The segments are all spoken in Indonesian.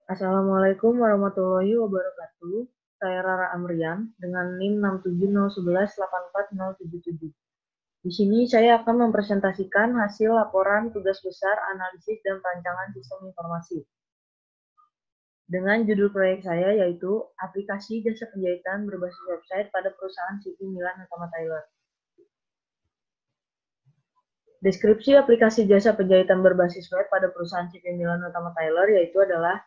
Assalamualaikum warahmatullahi wabarakatuh. Saya Rara Amrian dengan NIM 670118477. Di sini saya akan mempresentasikan hasil laporan tugas besar analisis dan perancangan sistem informasi. Dengan judul proyek saya yaitu aplikasi jasa penjahitan berbasis website pada perusahaan CV Milan Natama Tailor. Deskripsi aplikasi jasa penjahitan berbasis web pada perusahaan CV Milan Natama Tailor yaitu adalah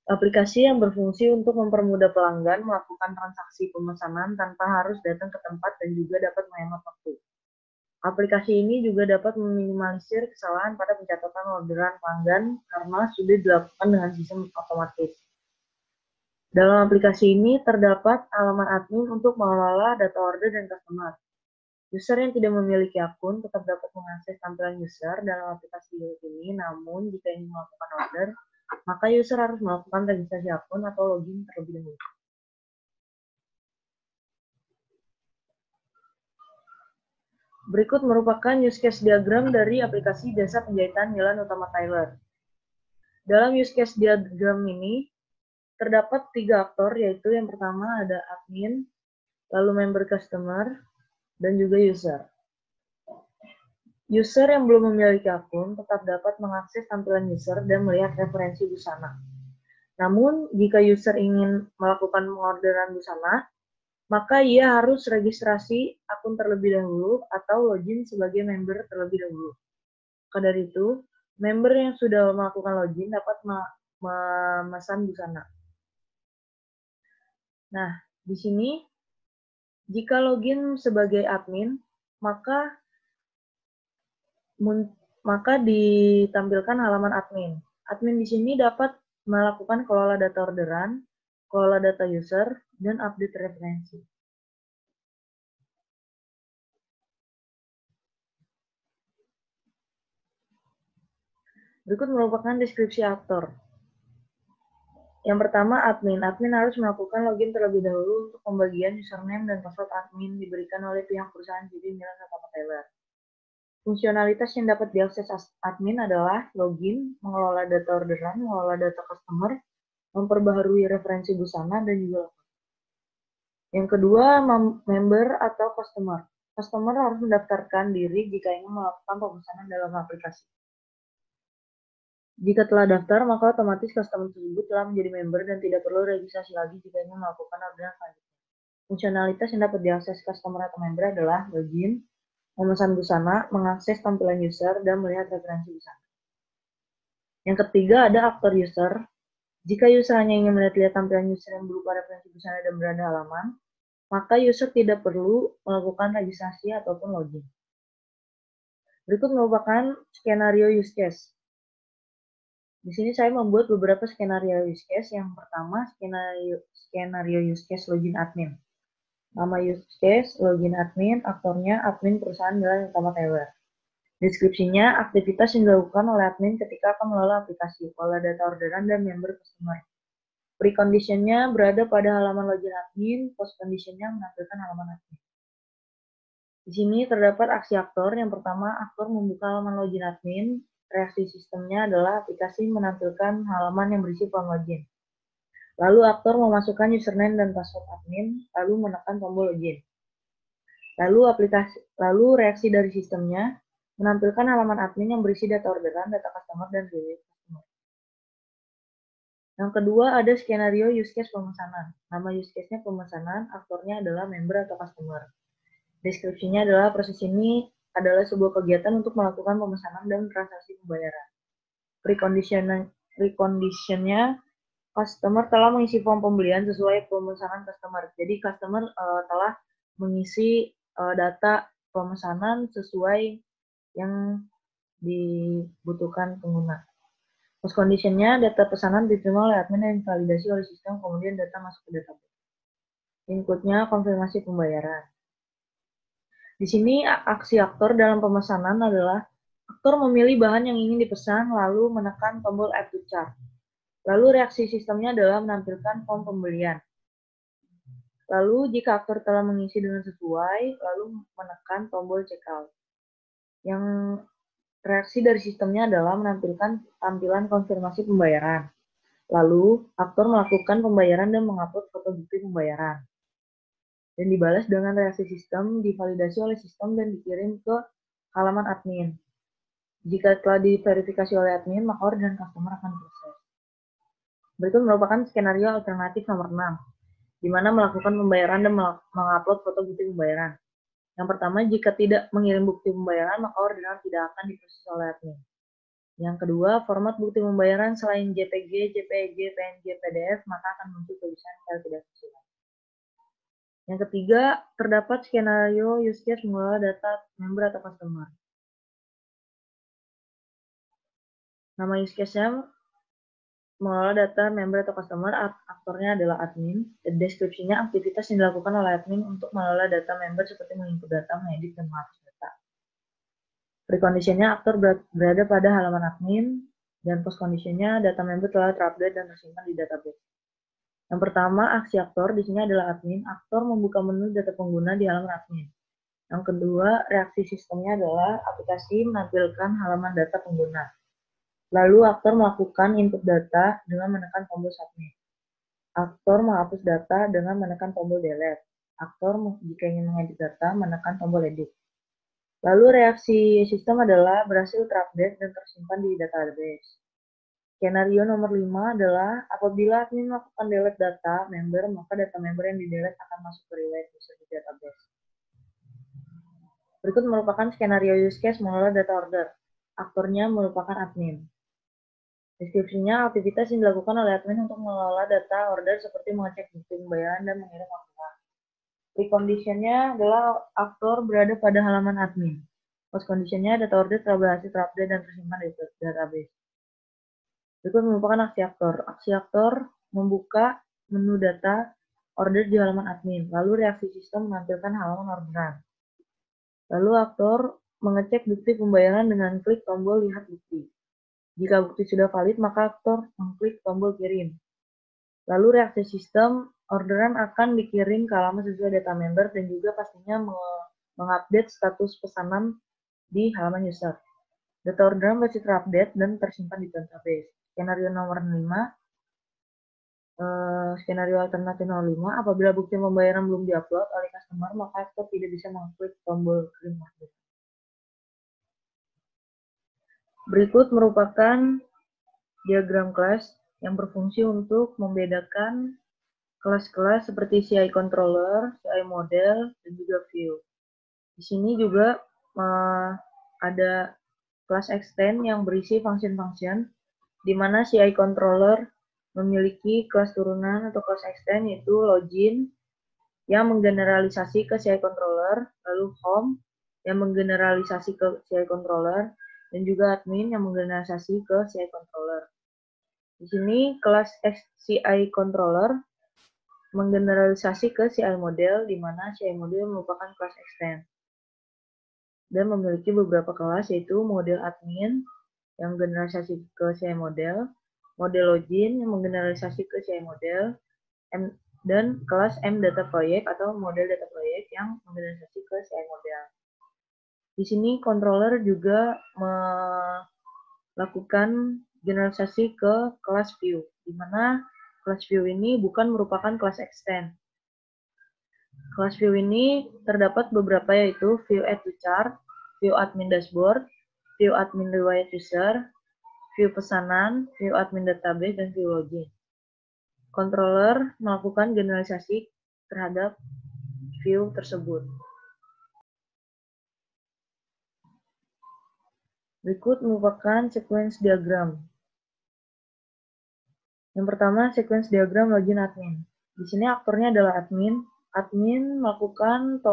aplikasi yang berfungsi untuk mempermudah pelanggan melakukan transaksi pemesanan tanpa harus datang ke tempat dan juga dapat menghemat waktu. Aplikasi ini juga dapat meminimalisir kesalahan pada pencatatan orderan pelanggan karena sudah dilakukan dengan sistem otomatis. Dalam aplikasi ini terdapat halaman admin untuk mengelola data order dan customer. User yang tidak memiliki akun tetap dapat mengakses tampilan user dalam aplikasi ini, namun jika ingin melakukan order, maka user harus melakukan registrasi akun atau login terlebih dahulu. Berikut merupakan use case diagram dari aplikasi jasa penjahitan Milan Utama Tailor. Dalam use case diagram ini, terdapat 3 aktor, yaitu yang pertama ada admin, lalu member customer, dan juga user. User yang belum memiliki akun tetap dapat mengakses tampilan user dan melihat referensi busana. Namun, jika user ingin melakukan pengorderan busana, maka ia harus registrasi akun terlebih dahulu atau login sebagai member terlebih dahulu. Maka dari itu, member yang sudah melakukan login dapat memesan busana. Nah, di sini, jika login sebagai admin, maka ditampilkan halaman admin. Admin di sini dapat melakukan kelola data orderan, kelola data user, dan update referensi. Berikut merupakan deskripsi aktor. Yang pertama, admin. Admin harus melakukan login terlebih dahulu untuk pembagian username dan password admin diberikan oleh pihak perusahaan CV Milan Natama Tailor. Fungsionalitas yang dapat diakses admin adalah login, mengelola data orderan, mengelola data customer, memperbaharui referensi busana, dan juga yang kedua, member atau customer. Customer harus mendaftarkan diri jika ingin melakukan pemesanan dalam aplikasi. Jika telah daftar, maka otomatis customer tersebut telah menjadi member dan tidak perlu registrasi lagi jika ingin melakukan orderan selanjutnya. Fungsionalitas yang dapat diakses customer atau member adalah login, memesan busana, mengakses tampilan user, dan melihat referensi busana. Yang ketiga ada aktor user. Jika user hanya ingin melihat tampilan user yang berupa referensi busana dan beranda halaman, maka user tidak perlu melakukan registrasi ataupun login. Berikut merupakan skenario use case. Di sini saya membuat beberapa skenario use case. Yang pertama, skenario use case login admin. Nama use case, login admin, aktornya admin perusahaan Milan Utama Tailor. Deskripsinya, aktivitas yang dilakukan oleh admin ketika akan mengelola aplikasi, pola data orderan, dan member customer. Preconditionnya berada pada halaman login admin, postconditionnya menampilkan halaman admin. Di sini terdapat aksi aktor. Yang pertama, aktor membuka halaman login admin. Reaksi sistemnya adalah aplikasi menampilkan halaman yang berisi form login. Lalu aktor memasukkan username dan password admin, lalu menekan tombol login. Lalu reaksi dari sistemnya menampilkan halaman admin yang berisi data orderan, data customer, dan review customer. Yang kedua ada skenario use case pemesanan. Nama use case-nya pemesanan, aktornya adalah member atau customer. Deskripsinya adalah proses ini adalah sebuah kegiatan untuk melakukan pemesanan dan transaksi pembayaran. Preconditionnya, customer telah mengisi form pembelian sesuai pemesanan customer. Jadi customer telah mengisi data pemesanan sesuai yang dibutuhkan pengguna. Postconditionnya, data pesanan diterima oleh admin dan divalidasi oleh sistem, kemudian data masuk ke database. Inputnya konfirmasi pembayaran. Di sini aksi aktor dalam pemesanan adalah aktor memilih bahan yang ingin dipesan lalu menekan tombol add to cart. Lalu reaksi sistemnya adalah menampilkan form pembelian. Lalu jika aktor telah mengisi dengan sesuai, lalu menekan tombol checkout. Yang reaksi dari sistemnya adalah menampilkan tampilan konfirmasi pembayaran. Lalu, aktor melakukan pembayaran dan mengupload foto bukti pembayaran. Dan dibalas dengan reaksi sistem, divalidasi oleh sistem, dan dikirim ke halaman admin. Jika telah diverifikasi oleh admin, maka orderan customer akan proses. Berikut merupakan skenario alternatif nomor 6, di mana melakukan pembayaran dan mengupload foto bukti pembayaran. Yang pertama, jika tidak mengirim bukti pembayaran, maka orderan tidak akan diproses oleh admin. Yang kedua, format bukti pembayaran selain JPG, JPEG, PNG, PDF, maka akan muncul tulisan file tidak sesuai. Yang ketiga, terdapat skenario use case mengelola data member atau customer. Nama use case-nya mengelola data member atau customer, aktornya adalah admin. Deskripsinya aktivitas yang dilakukan oleh admin untuk mengelola data member seperti menginput data, mengedit, dan menghapus data. Preconditionnya aktor berada pada halaman admin, dan postconditionnya data member telah terupdate dan tersimpan di database. Yang pertama, aksi aktor di sini adalah admin. Aktor membuka menu data pengguna di halaman admin. Yang kedua, reaksi sistemnya adalah aplikasi menampilkan halaman data pengguna. Lalu aktor melakukan input data dengan menekan tombol submit. Aktor menghapus data dengan menekan tombol delete. Aktor jika ingin mengedit data menekan tombol edit. Lalu reaksi sistem adalah berhasil terupdate dan tersimpan di database. Skenario nomor 5 adalah apabila admin melakukan delete data member, maka data member yang di-delete akan masuk ke relate user di database. Berikut merupakan skenario use case mengelola data order. Aktornya merupakan admin. Deskripsinya aktivitas yang dilakukan oleh admin untuk mengelola data order seperti mengecek bukti pembayaran dan mengirim orderan. Preconditionnya adalah aktor berada pada halaman admin. Postconditionnya data order telah berhasil terupdate dan tersimpan di database. Berikut merupakan aksi aktor. Aksi aktor membuka menu data order di halaman admin. Lalu reaksi sistem menampilkan halaman orderan. Lalu aktor mengecek bukti pembayaran dengan klik tombol lihat bukti. Jika bukti sudah valid, maka aktor mengklik tombol kirim. Lalu reaksi sistem, orderan akan dikirim ke alamat sesuai data member dan juga pastinya mengupdate status pesanan di halaman user. Data orderan masih terupdate dan tersimpan di database. Skenario nomor 5, skenario alternatif nomor 5, apabila bukti pembayaran belum diupload oleh customer, maka aktor tidak bisa mengklik tombol kirim order. Berikut merupakan diagram kelas yang berfungsi untuk membedakan kelas-kelas seperti CI controller, CI model, dan juga view. Di sini juga ada kelas extend yang berisi function-function, di mana CI controller memiliki kelas turunan atau kelas extend yaitu login yang menggeneralisasi ke CI controller, lalu home yang menggeneralisasi ke CI controller, dan juga admin yang menggeneralisasi ke CI controller. Di sini kelas CI controller menggeneralisasi ke CI model, di mana CI model merupakan kelas extend dan memiliki beberapa kelas yaitu model admin yang generalisasi ke CI model, model login yang menggeneralisasi ke CI model, dan kelas M data project atau model data project yang menggeneralisasi ke CI model. Di sini controller juga melakukan generalisasi ke kelas view, di mana kelas view ini bukan merupakan kelas extend. Kelas view ini terdapat beberapa yaitu view add to chart, view admin dashboard, view admin riwayat user, view pesanan, view admin database, dan view login. Controller melakukan generalisasi terhadap view tersebut. Berikut merupakan sequence diagram. Yang pertama, sequence diagram login admin. Di sini aktornya adalah admin. Admin menekan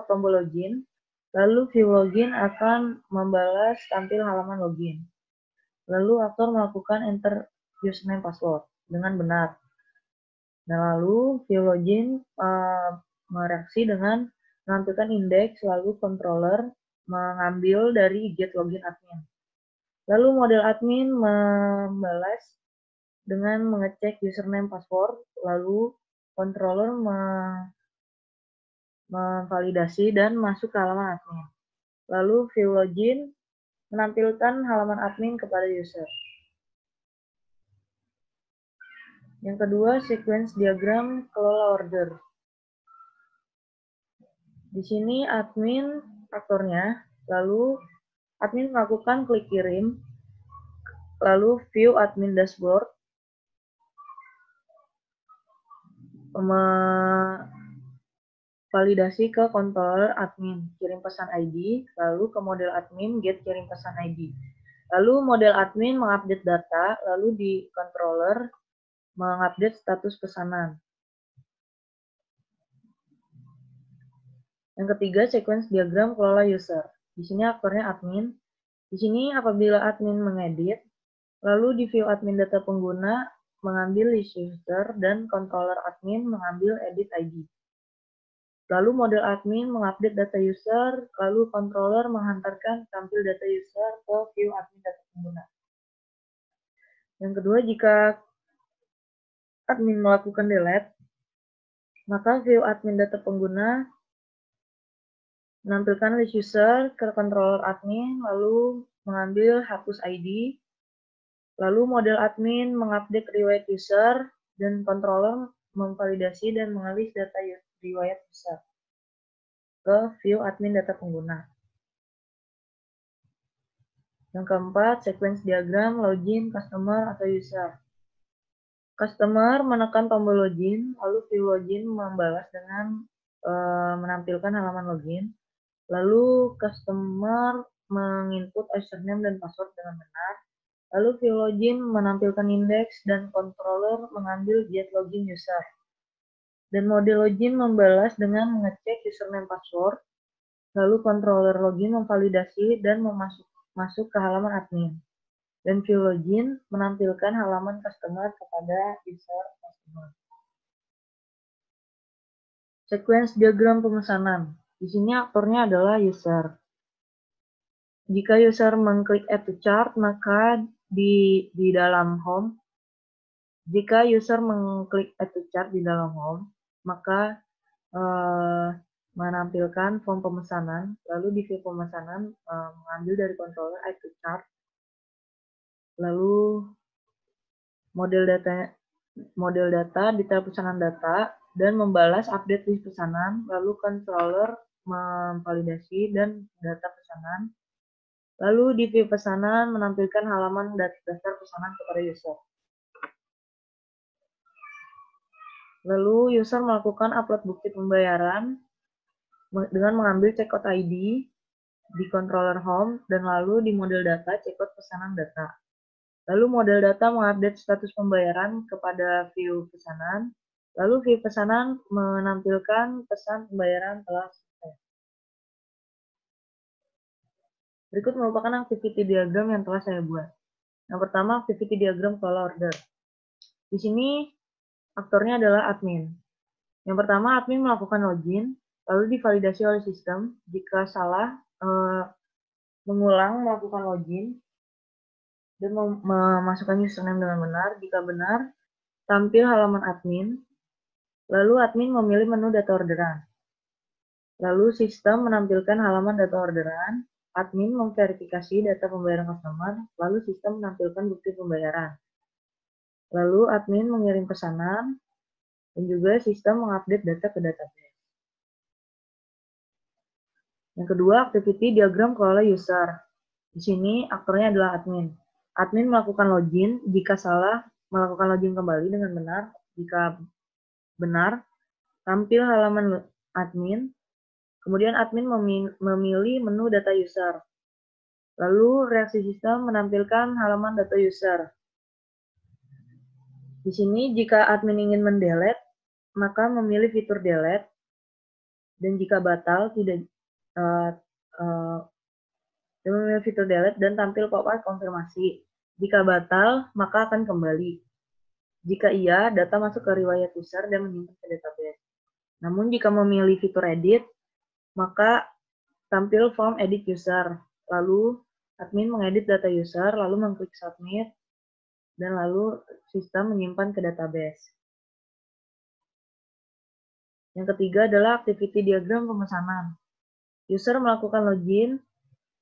tombol login, lalu view login akan membalas tampil halaman login. Lalu aktor melakukan enter username password dengan benar. Nah, lalu view login mereaksi dengan menampilkan indeks, lalu controller mengambil dari get login admin. Lalu model admin membalas dengan mengecek username password, lalu controller memvalidasi dan masuk ke halaman admin. Lalu view login menampilkan halaman admin kepada user. Yang kedua, sequence diagram kelola order. Di sini admin aktornya, lalu admin melakukan klik kirim, lalu view admin dashboard, validasi ke controller admin, kirim pesan ID, lalu ke model admin, get kirim pesan ID. Lalu model admin mengupdate data, lalu di controller mengupdate status pesanan. Yang ketiga, sequence diagram kelola user. Di sini aktornya admin. Di sini apabila admin mengedit, lalu di view admin data pengguna mengambil list user dan controller admin mengambil edit ID. Lalu model admin mengupdate data user, lalu controller menghantarkan tampil data user ke view admin data pengguna. Yang kedua, jika admin melakukan delete, maka view admin data pengguna menampilkan list user ke controller admin, lalu mengambil hapus ID, lalu model admin mengupdate riwayat user, dan controller memvalidasi dan mengalih data riwayat user ke view admin data pengguna. Yang keempat, sequence diagram login customer atau user. Customer menekan tombol login, lalu view login membalas dengan menampilkan halaman login. Lalu customer menginput username dan password dengan benar. Lalu view login menampilkan indeks dan controller mengambil get login user. Dan model login membalas dengan mengecek username password. Lalu controller login memvalidasi dan masuk ke halaman admin. Dan view login menampilkan halaman customer kepada user customer. Sequence diagram pemesanan. Di sini aktornya adalah user. Jika user mengklik add to chart, maka di dalam home, jika user mengklik add to chart di dalam home, maka menampilkan form pemesanan, lalu di view pemesanan mengambil dari controller add to chart, lalu model data, detail pesanan data, dan membalas update list pesanan, lalu controller memvalidasi dan data pesanan, lalu di view pesanan menampilkan halaman daftar pesanan kepada user. Lalu user melakukan upload bukti pembayaran dengan mengambil checkout ID di controller home, dan lalu di model data checkout pesanan data. Lalu model data mengupdate status pembayaran kepada view pesanan. Lalu view pesanan menampilkan pesan pembayaran telah selesai. Berikut merupakan activity diagram yang telah saya buat. Yang pertama, activity diagram kelola order. Di sini aktornya adalah admin. Yang pertama, admin melakukan login, lalu divalidasi oleh sistem. Jika salah, mengulang melakukan login dan memasukkan username dengan benar. Jika benar, tampil halaman admin. Lalu admin memilih menu data orderan. Lalu sistem menampilkan halaman data orderan. Admin memverifikasi data pembayaran customer. Lalu sistem menampilkan bukti pembayaran. Lalu admin mengirim pesanan. Dan juga sistem mengupdate data ke database. Yang kedua, activity diagram kelola user. Di sini aktornya adalah admin. Admin melakukan login. Jika salah, melakukan login kembali dengan benar. Jika benar, tampil halaman admin. Kemudian admin memilih menu data user. Lalu reaksi sistem menampilkan halaman data user. Di sini jika admin ingin mendelete, maka memilih fitur delete. Dan jika batal, memilih fitur delete dan tampil pop-up konfirmasi. Jika batal, maka akan kembali. Jika iya, data masuk ke riwayat user dan menyimpan ke database. Namun jika memilih fitur edit, maka tampil form edit user. Lalu admin mengedit data user, lalu mengklik submit, dan lalu sistem menyimpan ke database. Yang ketiga adalah activity diagram pemesanan. User melakukan login,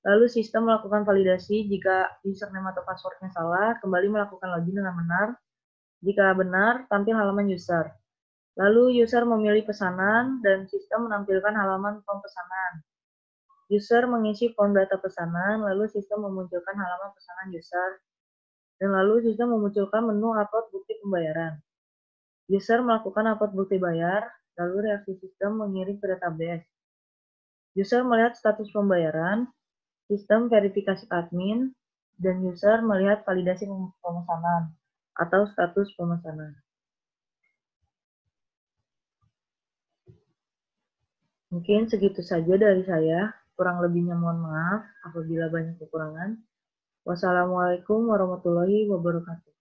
lalu sistem melakukan validasi. Jika username atau passwordnya salah, kembali melakukan login dengan benar. Jika benar, tampil halaman user. Lalu user memilih pesanan dan sistem menampilkan halaman pemesanan. User mengisi form data pesanan, lalu sistem memunculkan halaman pesanan user, dan lalu sistem memunculkan menu upload bukti pembayaran. User melakukan upload bukti bayar, lalu reaksi sistem mengirim ke database. User melihat status pembayaran, sistem verifikasi admin, dan user melihat validasi pemesanan atau status pemesanan. Mungkin segitu saja dari saya. Kurang lebihnya mohon maaf apabila banyak kekurangan. Wassalamualaikum warahmatullahi wabarakatuh.